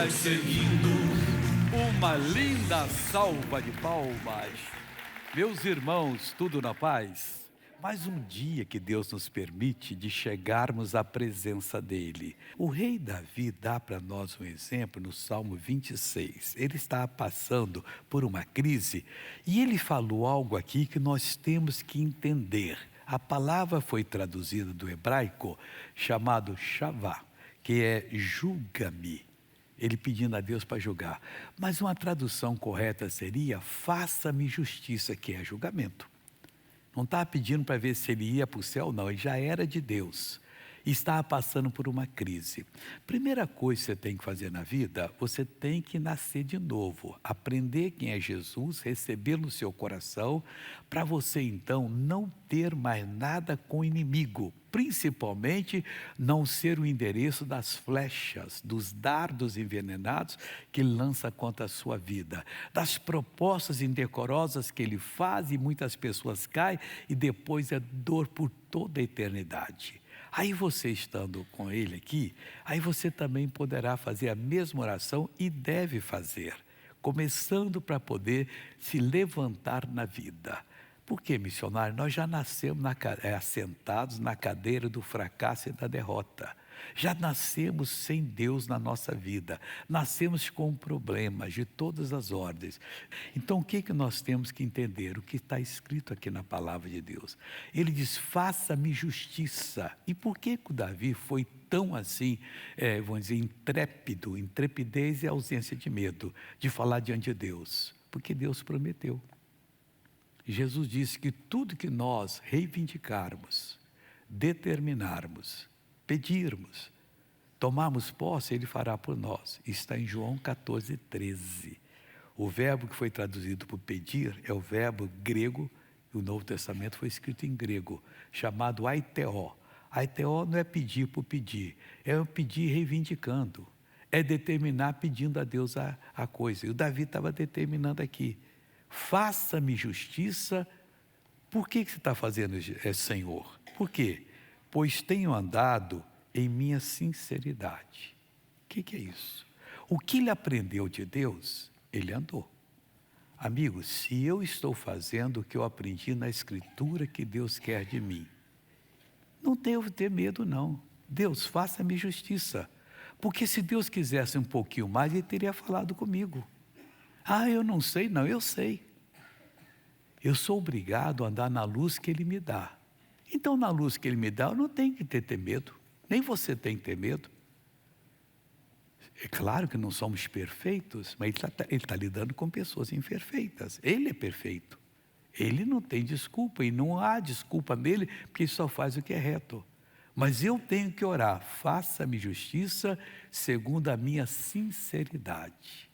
seguindo. Uma linda salva de palmas. Meus irmãos, tudo na paz? Mais um dia que Deus nos permite de chegarmos à presença dEle. O rei Davi dá para nós um exemplo no Salmo 26. Ele está passando por uma crise e ele falou algo aqui que nós temos que entender. A palavra foi traduzida do hebraico chamado shavá, que é julga-me. Ele pedindo a Deus para julgar. Mas uma tradução correta seria faça-me justiça, que é julgamento. Não estava pedindo para ver se ele ia para o céu, não. Ele já era de Deus. E estava passando por uma crise. Primeira coisa que você tem que fazer na vida, você tem que nascer de novo. Aprender quem é Jesus, recebê-lo no seu coração, para você então não ter mais nada com o inimigo. Principalmente não ser o endereço das flechas, dos dardos envenenados que ele lança contra a sua vida, das propostas indecorosas que ele faz e muitas pessoas caem e depois é dor por toda a eternidade. Aí você estando com ele aqui, aí você também poderá fazer a mesma oração e deve fazer, começando para poder se levantar na vida. Por que, missionário? Nós já nascemos assentados na cadeira do fracasso e da derrota. Já nascemos sem Deus na nossa vida. Nascemos com problemas de todas as ordens. Então o que nós temos que entender? O que está escrito aqui na palavra de Deus. Ele diz, faça-me justiça. E por que o Davi foi tão assim, vamos dizer, intrépido? Intrepidez e ausência de medo de falar diante de Deus. Porque Deus prometeu. Jesus disse que tudo que nós reivindicarmos, determinarmos, pedirmos, tomarmos posse, Ele fará por nós. Está em João 14:13. O verbo que foi traduzido por pedir é o verbo grego, e o Novo Testamento foi escrito em grego, chamado aiteó. Aiteó não é pedir por pedir, é pedir reivindicando, é determinar pedindo a Deus a coisa. E o Davi estava determinando aqui. Faça-me justiça. Por que você está fazendo, Senhor? Por quê? Pois tenho andado em minha sinceridade. O que é isso? O que ele aprendeu de Deus, ele andou. Amigo, se eu estou fazendo o que eu aprendi na Escritura que Deus quer de mim, não devo ter medo não. Deus, faça-me justiça. Porque se Deus quisesse um pouquinho mais, Ele teria falado comigo. Ah, eu não sei, não, eu sei. Eu sou obrigado a andar na luz que Ele me dá. Então, na luz que Ele me dá, eu não tenho que ter medo. Nem você tem que ter medo. É claro que não somos perfeitos, mas Ele está lidando com pessoas imperfeitas. Ele é perfeito. Ele não tem desculpa e não há desculpa nele, porque Ele só faz o que é reto. Mas eu tenho que orar, faça-me justiça segundo a minha sinceridade.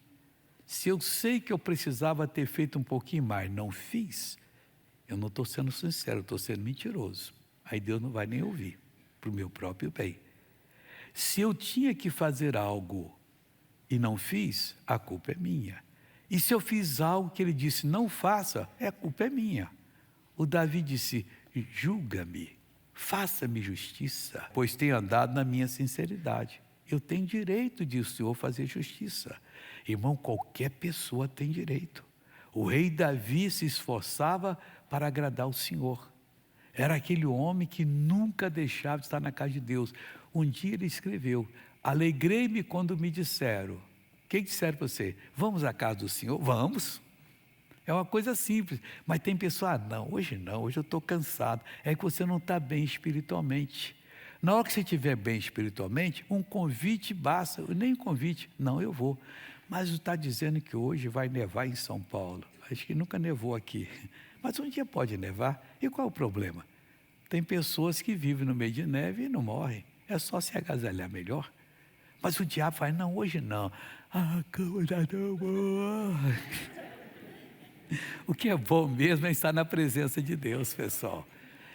Se eu sei que eu precisava ter feito um pouquinho mais, não fiz, eu não estou sendo sincero, estou sendo mentiroso. Aí Deus não vai nem ouvir, para o meu próprio bem. Se eu tinha que fazer algo e não fiz, a culpa é minha. E se eu fiz algo que Ele disse, não faça, a culpa é minha. O Davi disse, julga-me, faça-me justiça, pois tenho andado na minha sinceridade. Eu tenho direito de o Senhor fazer justiça. Irmão, qualquer pessoa tem direito. O rei Davi se esforçava para agradar o Senhor. Era aquele homem que nunca deixava de estar na casa de Deus. Um dia ele escreveu, alegrei-me quando me disseram. Quem disseram para você? Vamos à casa do Senhor? Vamos. É uma coisa simples. Mas tem pessoa, não, hoje eu estou cansado. É que você não está bem espiritualmente. Na hora que você estiver bem espiritualmente, um convite basta, nem um convite, não, eu vou. Mas está dizendo que hoje vai nevar em São Paulo. Acho que nunca nevou aqui. Mas um dia pode nevar. E qual é o problema? Tem pessoas que vivem no meio de neve e não morrem. É só se agasalhar melhor. Mas o diabo fala, não, hoje não. Ah, cama já não boa. O que é bom mesmo é estar na presença de Deus, pessoal.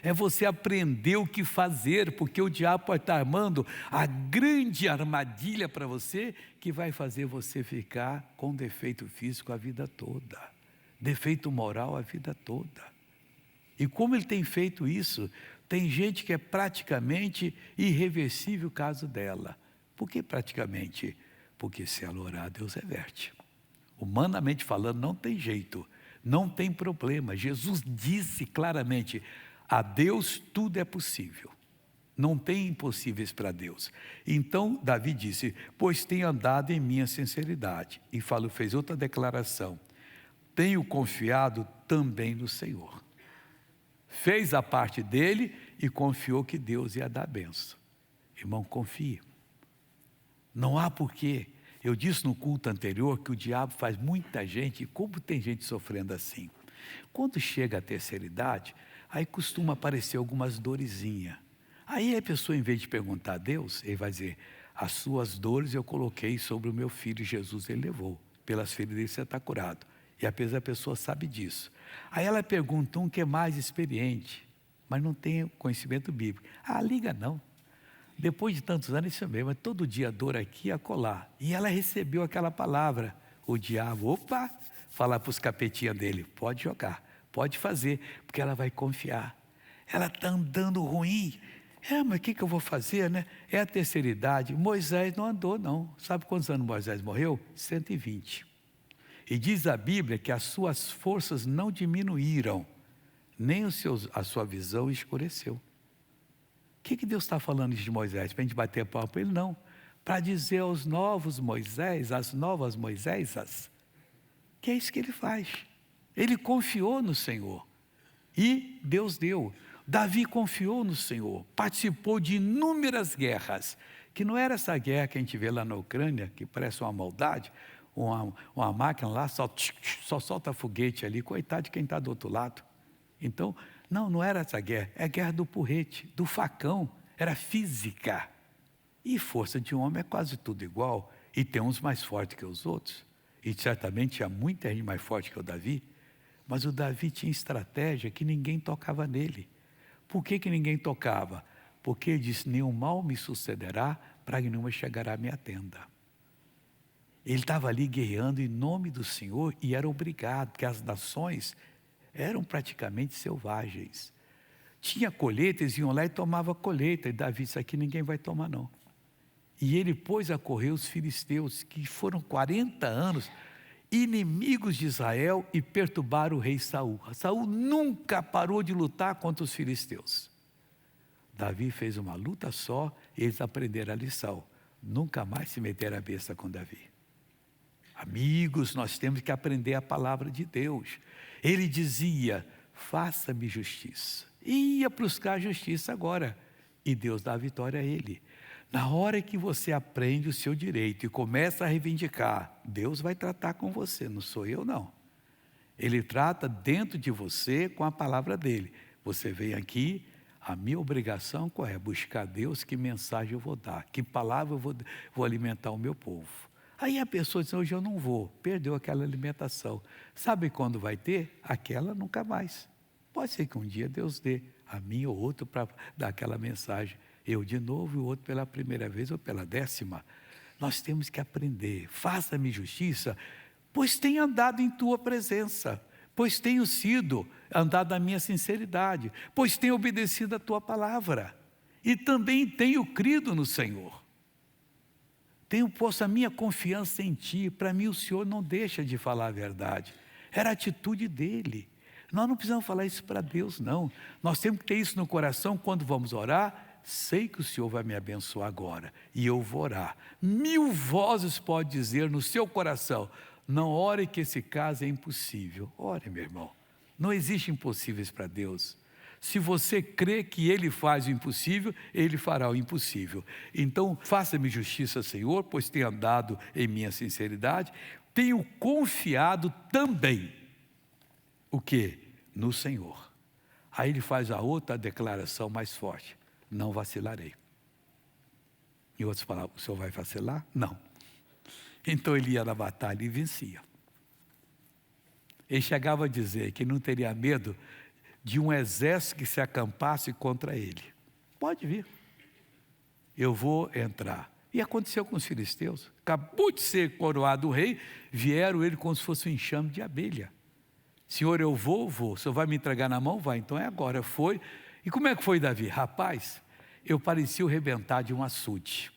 É você aprender o que fazer, porque o diabo pode estar armando a grande armadilha para você, que vai fazer você ficar com defeito físico a vida toda, defeito moral a vida toda. E como ele tem feito isso, tem gente que é praticamente irreversível o caso dela. Por que praticamente? Porque se ela orar, Deus reverte. Humanamente falando, não tem jeito, não tem problema. Jesus disse claramente, a Deus tudo é possível. Não tem impossíveis para Deus. Então, Davi disse, pois tenho andado em minha sinceridade. E fez outra declaração, tenho confiado também no Senhor. Fez a parte dele e confiou que Deus ia dar a benção. Irmão, confie. Não há porquê. Eu disse no culto anterior que o diabo faz muita gente, e como tem gente sofrendo assim. Quando chega a terceira idade, aí costuma aparecer algumas dorezinhas. Aí a pessoa, em vez de perguntar a Deus, ele vai dizer, as suas dores eu coloquei sobre o meu filho Jesus, ele levou. Pelas feridas dele você está curado. E a pessoa sabe disso. Aí ela pergunta um que é mais experiente, mas não tem conhecimento bíblico. Ah, liga não. Depois de tantos anos, isso mesmo, é todo dia dor aqui e acolá. E ela recebeu aquela palavra. O diabo, opa, falar para os capetinhas dele, pode jogar, pode fazer, porque ela vai confiar. Ela está andando ruim. Mas o que eu vou fazer, né? É a terceira idade. Moisés não andou, não. Sabe quantos anos Moisés morreu? 120. E diz a Bíblia que as suas forças não diminuíram, nem a sua visão escureceu. O que Deus está falando de Moisés? Para a gente bater palma para ele? Não. Para dizer aos novos Moisés, às novas Moisésas, que é isso que ele faz. Ele confiou no Senhor. E Deus deu. Davi confiou no Senhor. Participou de inúmeras guerras. Que não era essa guerra que a gente vê lá na Ucrânia, que parece uma maldade. Uma máquina lá só solta foguete ali. Coitado de quem está do outro lado. Então, não era essa guerra, é a guerra do porrete, do facão, era física. E força de homem é quase tudo igual, e tem uns mais fortes que os outros, e certamente tinha muita gente mais forte que o Davi, mas o Davi tinha estratégia que ninguém tocava nele. Por que ninguém tocava? Porque ele disse, nenhum mal me sucederá, praga nenhuma chegará à minha tenda. Ele estava ali guerreando em nome do Senhor, e era obrigado, porque as nações eram praticamente selvagens. Tinha colheita, eles iam lá e tomavam colheita. E Davi disse, aqui ninguém vai tomar não. E ele pôs a correr os filisteus, que foram 40 anos, inimigos de Israel, e perturbaram o rei Saul. Saul nunca parou de lutar contra os filisteus. Davi fez uma luta só, e eles aprenderam a lição. Nunca mais se meteram a besta com Davi. Amigos, nós temos que aprender a palavra de Deus. Ele dizia, faça-me justiça. E ia buscar a justiça agora. E Deus dá a vitória a ele. Na hora que você aprende o seu direito e começa a reivindicar, Deus vai tratar com você, não sou eu não. Ele trata dentro de você com a palavra dele. Você vem aqui, a minha obrigação qual é? Buscar Deus, que mensagem eu vou dar, que palavra eu vou alimentar o meu povo. Aí a pessoa diz, hoje eu não vou, perdeu aquela alimentação. Sabe quando vai ter? Aquela nunca mais. Pode ser que um dia Deus dê a mim ou outro para dar aquela mensagem. Eu de novo e o outro pela primeira vez ou pela 10ª. Nós temos que aprender. Faça-me justiça, pois tenho andado em tua presença. Pois tenho andado na minha sinceridade. Pois tenho obedecido a tua palavra. E também tenho crido no Senhor. Tenho posto a minha confiança em ti. Para mim o Senhor não deixa de falar a verdade. Era a atitude dele. Nós não precisamos falar isso para Deus, não. Nós temos que ter isso no coração quando vamos orar. Sei que o Senhor vai me abençoar agora. E eu vou orar. 1000 vozes pode dizer no seu coração, não ore que esse caso é impossível. Ore, meu irmão. Não existe impossíveis para Deus. Se você crê que Ele faz o impossível, Ele fará o impossível. Então, faça-me justiça, Senhor, pois tenho andado em minha sinceridade. Tenho confiado também. O quê? No Senhor. Aí ele faz a outra declaração mais forte. Não vacilarei. Em outras palavras, o Senhor vai vacilar? Não. Então ele ia na batalha e vencia. Ele chegava a dizer que não teria medo de um exército que se acampasse contra ele. Pode vir. Eu vou entrar. E aconteceu com os filisteus. Acabou de ser coroado o rei, vieram ele como se fosse um enxame de abelha. Senhor, eu vou. O Senhor vai me entregar na mão? Vai. Então é agora. Foi. E como é que foi, Davi? Rapaz, eu parecia o rebentar de um açude.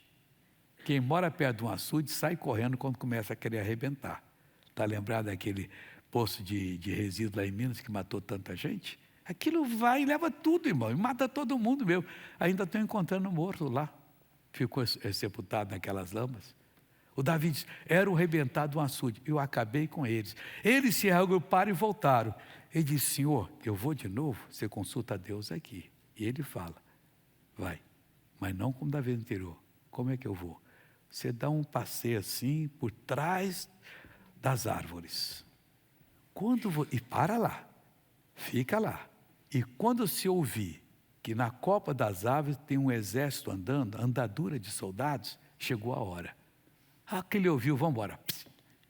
Quem mora perto de um açude sai correndo quando começa a querer arrebentar. Está lembrado daquele poço de resíduo lá em Minas que matou tanta gente? Aquilo vai e leva tudo, irmão, e mata todo mundo mesmo. Ainda estão encontrando morto lá. Ficou sepultado naquelas lamas. O Davi disse, era o rebentado um açude. Eu acabei com eles. Eles se agruparam e voltaram. Ele disse, Senhor, eu vou de novo? Você consulta a Deus aqui. E ele fala, vai, mas não como da vez anterior. Como é que eu vou? Você dá um passeio assim, por trás das árvores. E para lá, fica lá. E quando se ouvir que na copa das árvores tem um exército andando, andadura de soldados, chegou a hora. Aquele ouviu, vamos embora.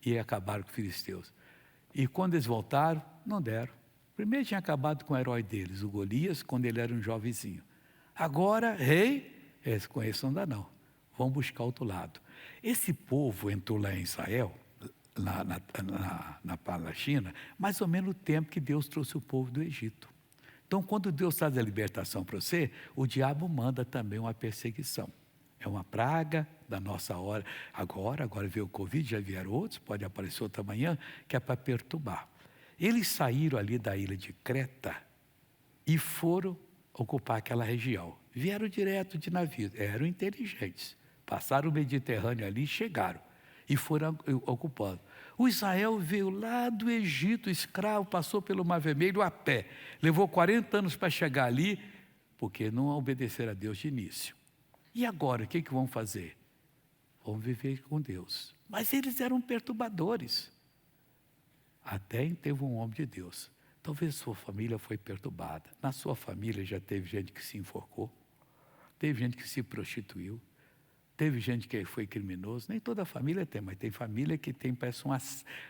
E acabaram com os filisteus. E quando eles voltaram, não deram. Primeiro tinha acabado com o herói deles, o Golias, quando ele era um jovenzinho. Agora, rei, eles conhecem, não dá não. Vão buscar outro lado. Esse povo entrou lá em Israel, na Palestina, mais ou menos o tempo que Deus trouxe o povo do Egito. Então, quando Deus traz a libertação para você, o diabo manda também uma perseguição. É uma praga da nossa hora. Agora veio o Covid, já vieram outros, pode aparecer outra manhã, que é para perturbar. Eles saíram ali da ilha de Creta e foram ocupar aquela região. Vieram direto de navio, eram inteligentes. Passaram o Mediterrâneo ali e chegaram. E foram ocupando. O Israel veio lá do Egito, escravo, passou pelo Mar Vermelho a pé. Levou 40 anos para chegar ali, porque não obedeceram a Deus de início. E agora, o que vão fazer? Vão viver com Deus. Mas eles eram perturbadores. Até teve um homem de Deus. Talvez sua família foi perturbada. Na sua família já teve gente que se enforcou. Teve gente que se prostituiu. Teve gente que foi criminoso. Nem toda família tem, mas tem família que tem, parece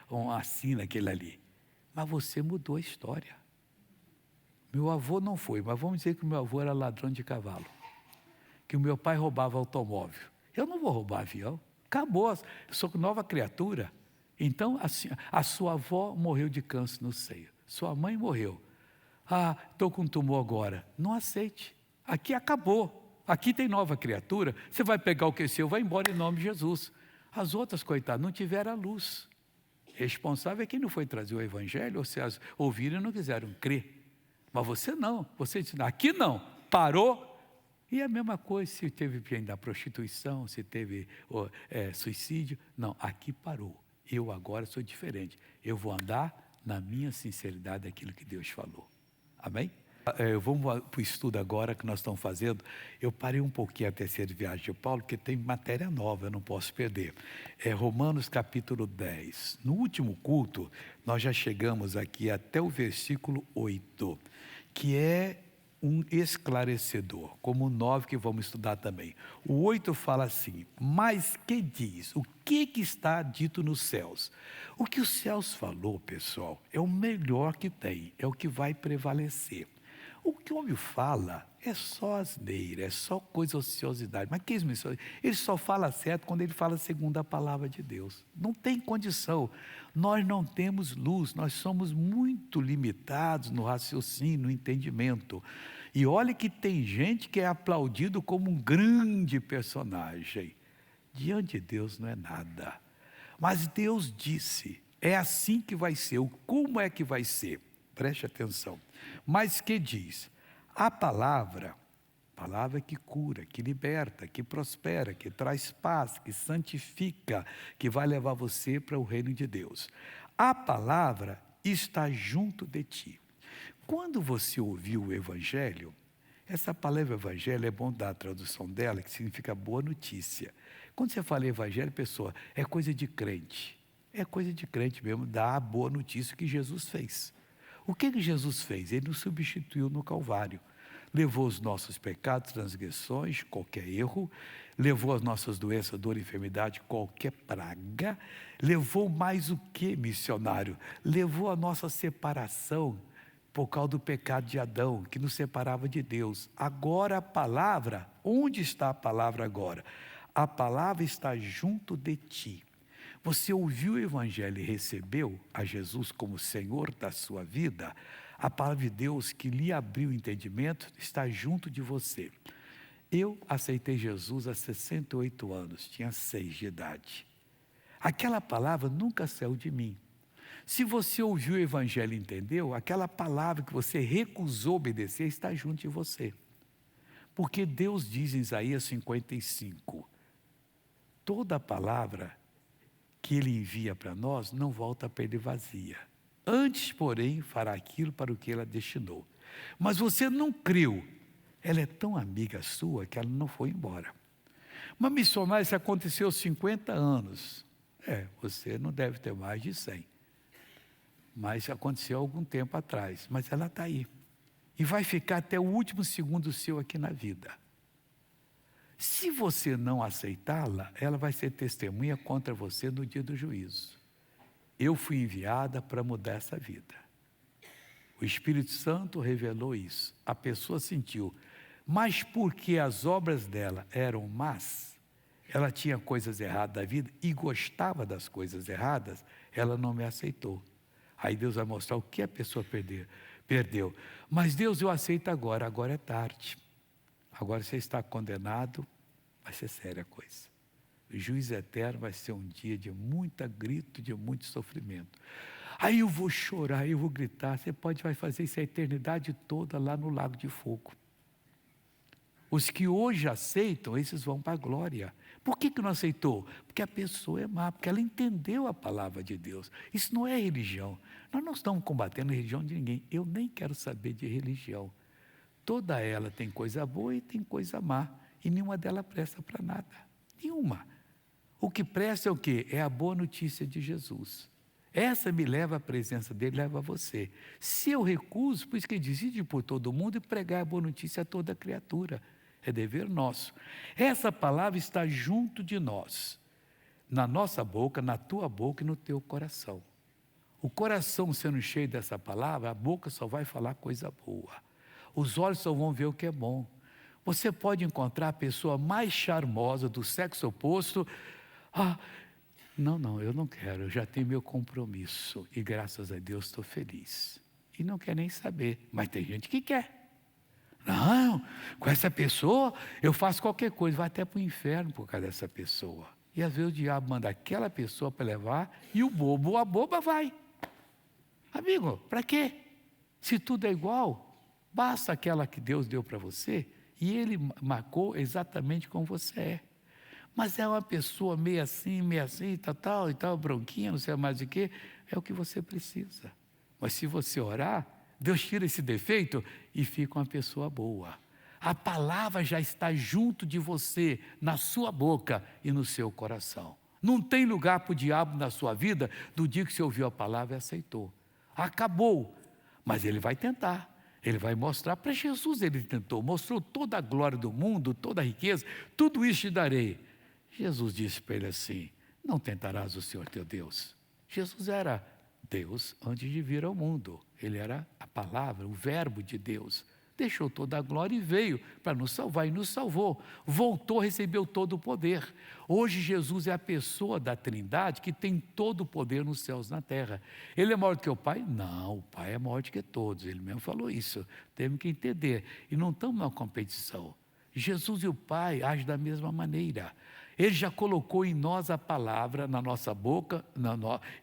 um assino aquele ali. Mas você mudou a história. Meu avô não foi, mas vamos dizer que o meu avô era ladrão de cavalo. Que o meu pai roubava automóvel. Eu não vou roubar avião. Acabou, eu sou nova criatura. Então, assim, a sua avó morreu de câncer no seio. Sua mãe morreu. Estou com tumor agora. Não aceite. Aqui acabou. Aqui tem nova criatura. Você vai pegar o que é seu, vai embora em nome de Jesus. As outras, coitadas, não tiveram a luz. Responsável é quem não foi trazer o evangelho, ou se as ouviram e não quiseram crer. Mas você não. Você disse, aqui não. Parou. E a mesma coisa, se teve ainda prostituição, se teve suicídio. Não, aqui parou. Eu agora sou diferente. Eu vou andar na minha sinceridade daquilo que Deus falou. Amém? Vamos para o estudo agora que nós estamos fazendo. Eu parei um pouquinho a terceira viagem de Paulo, porque tem matéria nova, eu não posso perder. Romanos capítulo 10. No último culto, nós já chegamos aqui até o versículo 8, que é um esclarecedor, como o 9 que vamos estudar também. O 8 fala assim, mas que diz? O que está dito nos céus? O que os céus falou, pessoal, é o melhor que tem, é o que vai prevalecer. O que o homem fala é só asneira, é só coisa ociosidade. Mas que isso? Ele só fala certo quando ele fala segundo a palavra de Deus. Não tem condição. Nós não temos luz, nós somos muito limitados no raciocínio, no entendimento. E olha que tem gente que é aplaudido como um grande personagem. Diante de Deus não é nada. Mas Deus disse, é assim que vai ser. Como é que vai ser? Preste atenção. Mas que diz? A palavra que cura, que liberta, que prospera, que traz paz, que santifica, que vai levar você para o reino de Deus. A palavra está junto de ti. Quando você ouviu o evangelho, essa palavra evangelho é bom dar a tradução dela, que significa boa notícia. Quando você fala evangelho, pessoa, é coisa de crente. É coisa de crente mesmo, dar a boa notícia que Jesus fez. O que Jesus fez? Ele nos substituiu no Calvário. Levou os nossos pecados, transgressões, qualquer erro, levou as nossas doenças, dor e enfermidade, qualquer praga, levou mais o que, missionário? Levou a nossa separação por causa do pecado de Adão, que nos separava de Deus. Agora a palavra, onde está a palavra agora? A palavra está junto de ti. Você ouviu o evangelho e recebeu a Jesus como Senhor da sua vida, a palavra de Deus que lhe abriu o entendimento está junto de você. Eu aceitei Jesus há 68 anos, tinha 6 de idade. Aquela palavra nunca saiu de mim. Se você ouviu o Evangelho e entendeu, aquela palavra que você recusou obedecer está junto de você. Porque Deus diz em Isaías 55, toda palavra que Ele envia para nós não volta para Ele vazia. Antes, porém, fará aquilo para o que ela destinou. Mas você não creu. Ela é tão amiga sua que ela não foi embora. Uma missionária, isso aconteceu aos 50 anos. Você não deve ter mais de 100. Mas aconteceu há algum tempo atrás. Mas ela está aí. E vai ficar até o último segundo seu aqui na vida. Se você não aceitá-la, ela vai ser testemunha contra você no dia do juízo. Eu fui enviada para mudar essa vida. O Espírito Santo revelou isso. A pessoa sentiu. Mas porque as obras dela eram más, ela tinha coisas erradas da vida e gostava das coisas erradas, ela não me aceitou. Aí Deus vai mostrar o que a pessoa perdeu. Mas Deus, eu aceito agora é tarde. Agora você está condenado, vai ser séria a coisa. O juízo eterno vai ser um dia de muito grito, de muito sofrimento. Aí eu vou chorar, eu vou gritar. Você vai fazer isso a eternidade toda lá no lago de fogo. Os que hoje aceitam, esses vão para a glória. Por que não aceitou? Porque a pessoa é má, porque ela entendeu a palavra de Deus. Isso não é religião. Nós não estamos combatendo a religião de ninguém. Eu nem quero saber de religião. Toda ela tem coisa boa e tem coisa má. E nenhuma delas presta para nada. Nenhuma. O que presta é o quê? É a boa notícia de Jesus. Essa me leva à presença dele, leva a você. Se eu recuso, por isso que ele diz, ide por todo mundo e pregar a boa notícia a toda criatura. É dever nosso. Essa palavra está junto de nós, na nossa boca, na tua boca e no teu coração. O coração sendo cheio dessa palavra, a boca só vai falar coisa boa. Os olhos só vão ver o que é bom. Você pode encontrar a pessoa mais charmosa do sexo oposto. Não, eu não quero, eu já tenho meu compromisso. E graças a Deus estou feliz. E não quer nem saber, mas tem gente que quer. Não, com essa pessoa eu faço qualquer coisa, vai até para o inferno por causa dessa pessoa. E às vezes o diabo manda aquela pessoa para levar e o bobo ou a boba vai. Amigo, para quê? Se tudo é igual, basta aquela que Deus deu para você e Ele marcou exatamente como você é. Mas é uma pessoa meio assim, tal, bronquinha, não sei mais o que, é o que você precisa. Mas se você orar, Deus tira esse defeito e fica uma pessoa boa. A palavra já está junto de você, na sua boca e no seu coração. Não tem lugar para o diabo na sua vida do dia que você ouviu a palavra e aceitou. Acabou, mas ele vai tentar. Ele vai mostrar para Jesus, ele tentou, mostrou toda a glória do mundo, toda a riqueza, tudo isso te darei. Jesus disse para ele assim, não tentarás o Senhor teu Deus. Jesus era Deus antes de vir ao mundo. Ele era a palavra, o verbo de Deus. Deixou toda a glória e veio para nos salvar e nos salvou. Voltou, recebeu todo o poder. Hoje Jesus é a pessoa da Trindade que tem todo o poder nos céus e na terra. Ele é maior do que o Pai? Não, o Pai é maior do que todos. Ele mesmo falou isso. Temos que entender. E não estamos numa competição. Jesus e o Pai agem da mesma maneira. Ele já colocou em nós a palavra na nossa boca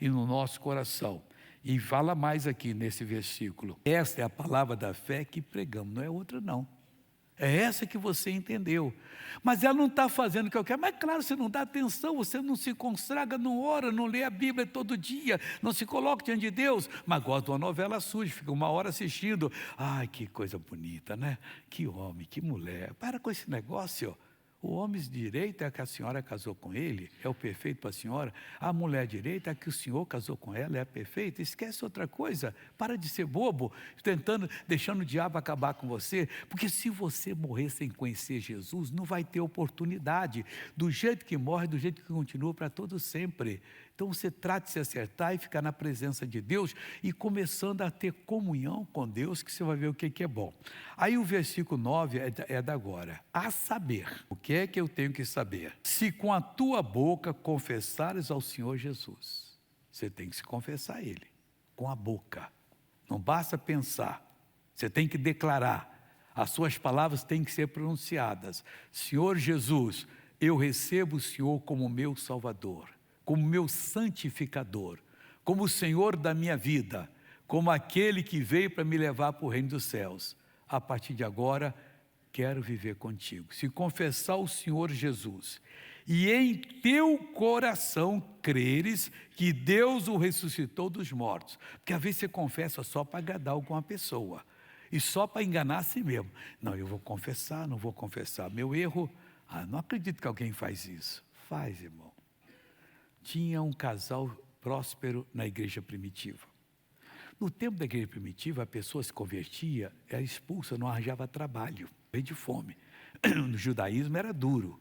e no nosso coração. E fala mais aqui nesse versículo. Esta é a palavra da fé que pregamos, não é outra não. É essa que você entendeu. Mas ela não está fazendo o que eu quero. Mas claro, você não dá atenção, você não se consagra, não ora, não lê a Bíblia todo dia, não se coloca diante de Deus. Mas gosta de uma novela suja, fica uma hora assistindo. Ai, que coisa bonita, né? Que homem, que mulher. Para com esse negócio. O homem direito é que a senhora casou com ele, é o perfeito para a senhora. A mulher direita é que o senhor casou com ela, é a perfeita. Esquece outra coisa, para de ser bobo, deixando o diabo acabar com você. Porque se você morrer sem conhecer Jesus, não vai ter oportunidade. Do jeito que morre, do jeito que continua para todo sempre. Então você trata de se acertar e ficar na presença de Deus e começando a ter comunhão com Deus, que você vai ver o que é bom. Aí o versículo 9 é da agora. A saber, o que é que eu tenho que saber? Se com a tua boca confessares ao Senhor Jesus, você tem que se confessar a Ele, com a boca. Não basta pensar, você tem que declarar. As suas palavras têm que ser pronunciadas. Senhor Jesus, eu recebo o Senhor como meu Salvador, como meu santificador, como o Senhor da minha vida, como aquele que veio para me levar para o reino dos céus. A partir de agora, quero viver contigo. Se confessar o Senhor Jesus e em teu coração creres que Deus o ressuscitou dos mortos, porque às vezes você confessa só para agradar alguma pessoa e só para enganar a si mesmo. Não, eu vou confessar, não vou confessar. Meu erro, não acredito que alguém faz isso. Faz, irmão. Tinha um casal próspero na igreja primitiva. No tempo da igreja primitiva, a pessoa se convertia, era expulsa, não arranjava trabalho, veio de fome. No judaísmo era duro.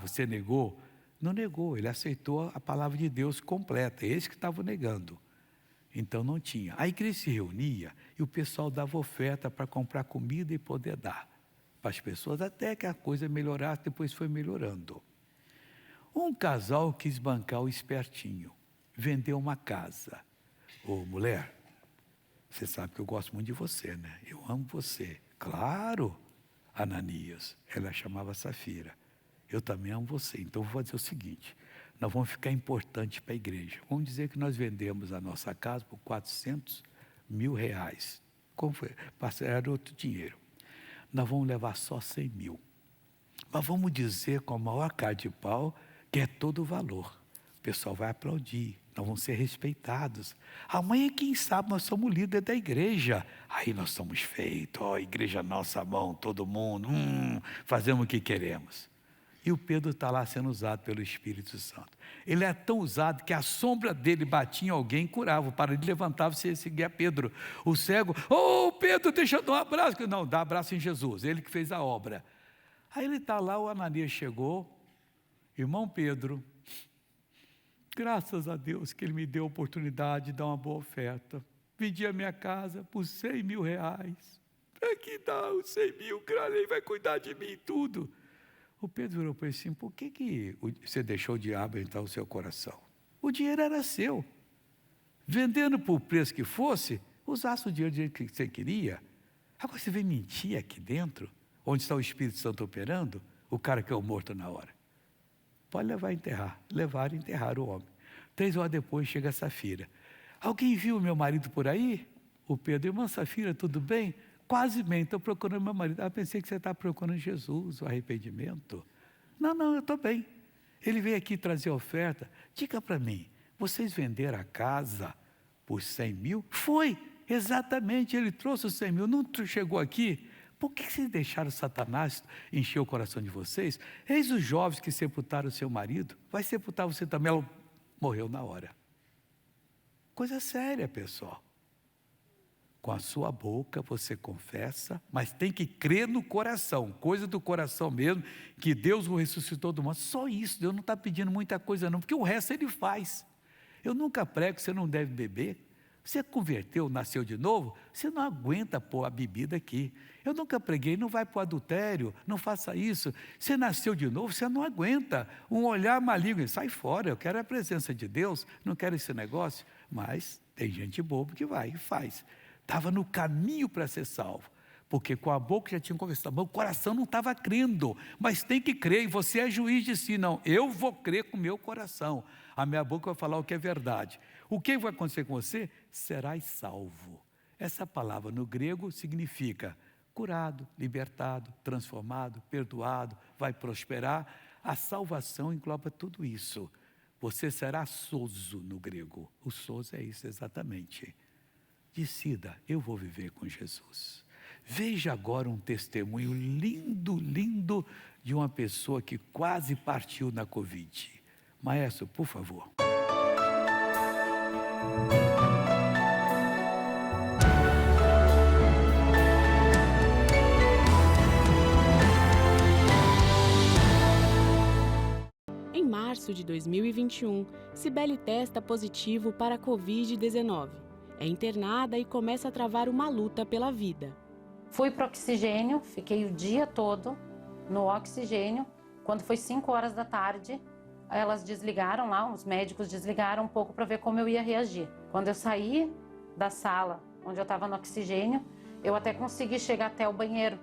Você negou? Não negou, ele aceitou a palavra de Deus completa, eles que estavam negando. Então não tinha. A igreja se reunia e o pessoal dava oferta para comprar comida e poder dar para as pessoas, até que a coisa melhorasse, depois foi melhorando. Um casal quis bancar o espertinho, vendeu uma casa. Ô, mulher, você sabe que eu gosto muito de você, né? Eu amo você. Claro, Ananias, ela chamava Safira. Eu também amo você, então vou fazer o seguinte, nós vamos ficar importantes para a igreja. Vamos dizer que nós vendemos a nossa casa por 400 mil reais. Como foi? Era outro dinheiro. Nós vamos levar só 100 mil. Mas vamos dizer com a maior cara de pau que é todo o valor. O pessoal vai aplaudir, nós vamos ser respeitados. Amanhã, quem sabe, nós somos líderes da igreja. Aí nós somos feitos, igreja nossa mão, todo mundo, fazemos o que queremos. E o Pedro está lá sendo usado pelo Espírito Santo. Ele é tão usado que a sombra dele batia em alguém e curava. O paralítico levantava e seguia Pedro. O cego, Pedro, deixa eu dar um abraço. Não, dá abraço em Jesus, ele que fez a obra. Aí ele está lá, o Ananias chegou, irmão Pedro, graças a Deus que ele me deu a oportunidade de dar uma boa oferta. Vendi a minha casa por 100 mil reais. Aqui dá os 100 mil, ele vai cuidar de mim e tudo. O Pedro virou para ele assim, por que você deixou o diabo entrar no seu coração? O dinheiro era seu. Vendendo por preço que fosse, usasse o dinheiro do jeito que você queria. Agora você vem mentir aqui dentro, onde está o Espírito Santo operando, o cara que é o morto na hora. Pode levar a enterrar. Levaram e enterraram o homem. 3 horas depois chega a Safira. Alguém viu meu marido por aí? O Pedro, irmã Safira, tudo bem? Quase bem, estou procurando meu marido. Pensei que você está procurando Jesus, o arrependimento. Não, eu estou bem. Ele veio aqui trazer oferta. Diga para mim, vocês venderam a casa por 100 mil? Foi, exatamente, ele trouxe os 100 mil. Não chegou aqui? Por que vocês deixaram Satanás encher o coração de vocês? Eis os jovens que sepultaram o seu marido. Vai sepultar você também. Ela morreu na hora. Coisa séria, pessoal. Com a sua boca você confessa, mas tem que crer no coração, coisa do coração mesmo, que Deus o ressuscitou do morto. Só isso, Deus não está pedindo muita coisa não, porque o resto Ele faz. Eu nunca prego que você não deve beber. Você converteu, nasceu de novo, você não aguenta pôr a bebida aqui. Eu nunca preguei, não vai para o adultério, não faça isso. Você nasceu de novo, você não aguenta. Um olhar maligno, sai fora, eu quero a presença de Deus, não quero esse negócio. Mas tem gente boba que vai e faz. Estava no caminho para ser salvo, porque com a boca já tinha confessado, mas o coração não estava crendo, mas tem que crer, e você é juiz de si, não, eu vou crer com o meu coração, a minha boca vai falar o que é verdade. O que vai acontecer com você? Serás salvo. Essa palavra no grego significa curado, libertado, transformado, perdoado, vai prosperar. A salvação engloba tudo isso. Você será sozo no grego, o sozo é isso exatamente. Decida, eu vou viver com Jesus. Veja agora um testemunho lindo, lindo, de uma pessoa que quase partiu na Covid. Maestro, por favor. Em março de 2021, Cibele testa positivo para a Covid-19. É internada e começa a travar uma luta pela vida. Fui para o oxigênio, fiquei o dia todo no oxigênio. Quando foi 5 horas da tarde, elas desligaram lá, os médicos desligaram um pouco para ver como eu ia reagir. Quando eu saí da sala onde eu estava no oxigênio, Eu até consegui chegar até o banheiro,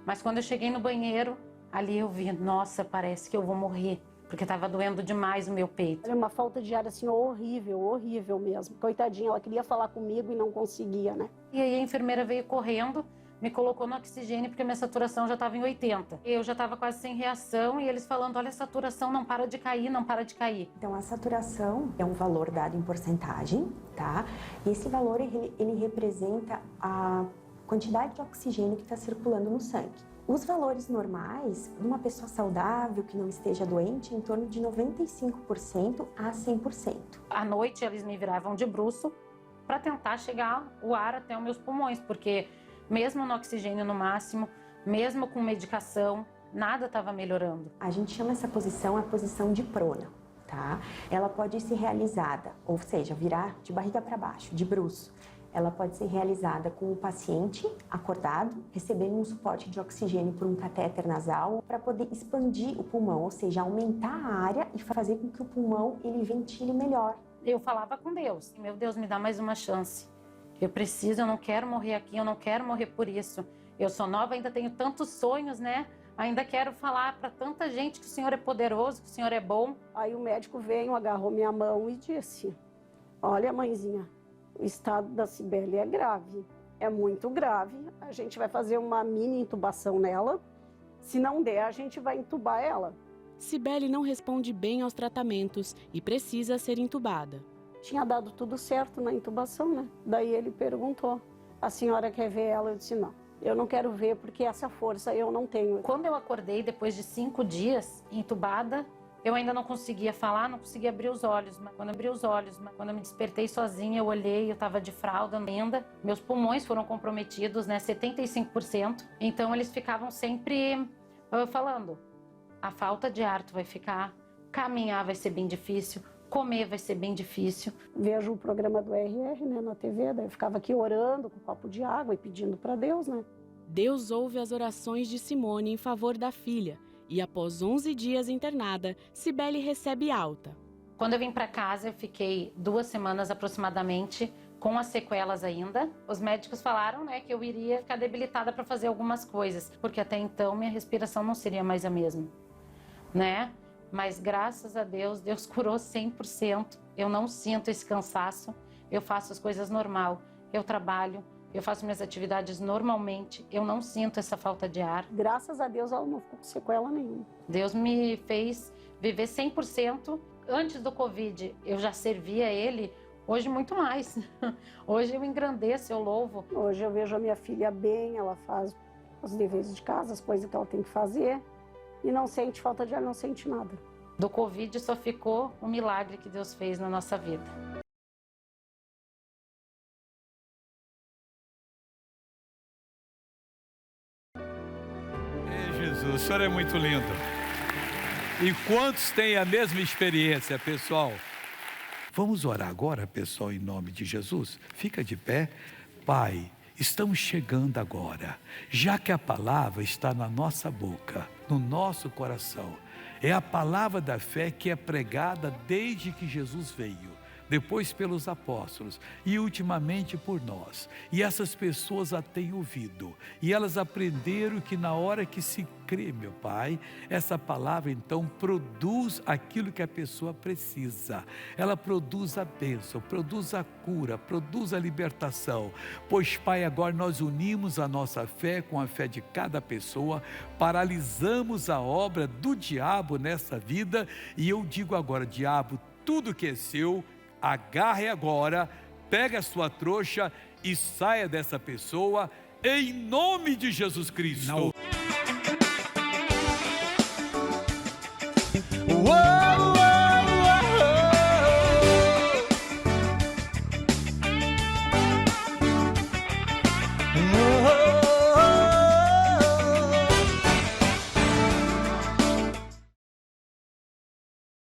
mas quando eu cheguei no banheiro, ali eu vi, nossa, parece que eu vou morrer, porque estava doendo demais o meu peito. Era uma falta de ar assim horrível, horrível mesmo. Coitadinha, ela queria falar comigo e não conseguia, né? E aí a enfermeira veio correndo, me colocou no oxigênio porque minha saturação já estava em 80. Eu já estava quase sem reação e eles falando, olha, a saturação não para de cair, não para de cair. Então a saturação é um valor dado em porcentagem, tá? E esse valor ele representa a quantidade de oxigênio que está circulando no sangue. Os valores normais, numa pessoa saudável, que não esteja doente, em torno de 95% a 100%. À noite, eles me viravam de bruço para tentar chegar o ar até os meus pulmões, porque mesmo no oxigênio no máximo, mesmo com medicação, nada estava melhorando. A gente chama essa posição a posição de prona, tá? Ela pode ser realizada, ou seja, virar de barriga para baixo, de bruço. Ela pode ser realizada com o paciente acordado, recebendo um suporte de oxigênio por um catéter nasal para poder expandir o pulmão, ou seja, aumentar a área e fazer com que o pulmão ele ventile melhor. Eu falava com Deus, meu Deus, me dá mais uma chance. Eu preciso, eu não quero morrer aqui, eu não quero morrer por isso. Eu sou nova, ainda tenho tantos sonhos, né? Ainda quero falar para tanta gente que o Senhor é poderoso, que o Senhor é bom. Aí o médico veio, agarrou minha mão e disse, olha, mãezinha, o estado da Cibele é grave, é muito grave. A gente vai fazer uma mini intubação nela. Se não der, a gente vai intubar ela. Cibele não responde bem aos tratamentos e precisa ser intubada. Tinha dado tudo certo na intubação, né? Daí ele perguntou, a senhora quer ver ela? Eu disse, não, eu não quero ver porque essa força eu não tenho. Quando eu acordei, depois de 5 dias intubada, eu ainda não conseguia falar, não conseguia abrir os olhos. Mas quando eu abri os olhos, quando eu me despertei sozinha, eu olhei, eu estava de fralda ainda. Meus pulmões foram comprometidos, né, 75%. Então eles ficavam sempre falando, a falta de ar tu vai ficar, caminhar vai ser bem difícil, comer vai ser bem difícil. Vejo o programa do RR, né, na TV, daí eu ficava aqui orando com um copo de água e pedindo para Deus, né. Deus ouve as orações de Simone em favor da filha. E após 11 dias internada, Cibele recebe alta. Quando eu vim para casa, eu fiquei 2 semanas aproximadamente com as sequelas ainda. Os médicos falaram, né, que eu iria ficar debilitada para fazer algumas coisas, porque até então minha respiração não seria mais a mesma, né? Mas graças a Deus, Deus curou 100%. Eu não sinto esse cansaço, eu faço as coisas normal, eu trabalho, eu faço minhas atividades normalmente, eu não sinto essa falta de ar. Graças a Deus ela não ficou com sequela nenhuma. Deus me fez viver 100%. Antes do Covid eu já servia Ele, hoje muito mais. Hoje eu engrandeço, eu louvo. Hoje eu vejo a minha filha bem, ela faz os deveres de casa, as coisas que ela tem que fazer e não sente falta de ar, não sente nada. Do Covid só ficou o milagre que Deus fez na nossa vida. Jesus, o Senhor é muito lindo. E quantos têm a mesma experiência, pessoal? Vamos orar agora, pessoal, em nome de Jesus. Fica de pé. Pai, estamos chegando agora, já que a palavra está na nossa boca, no nosso coração. É a palavra da fé que é pregada desde que Jesus veio, depois pelos apóstolos e ultimamente por nós. E essas pessoas a têm ouvido e elas aprenderam que na hora que se crê, meu Pai, essa palavra então produz aquilo que a pessoa precisa. Ela produz a bênção, produz a cura, produz a libertação. Pois, Pai, agora nós unimos a nossa fé com a fé de cada pessoa, paralisamos a obra do diabo nessa vida e eu digo agora, diabo, tudo que é seu, agarre agora, pega a sua trouxa e saia dessa pessoa, em nome de Jesus Cristo. Não.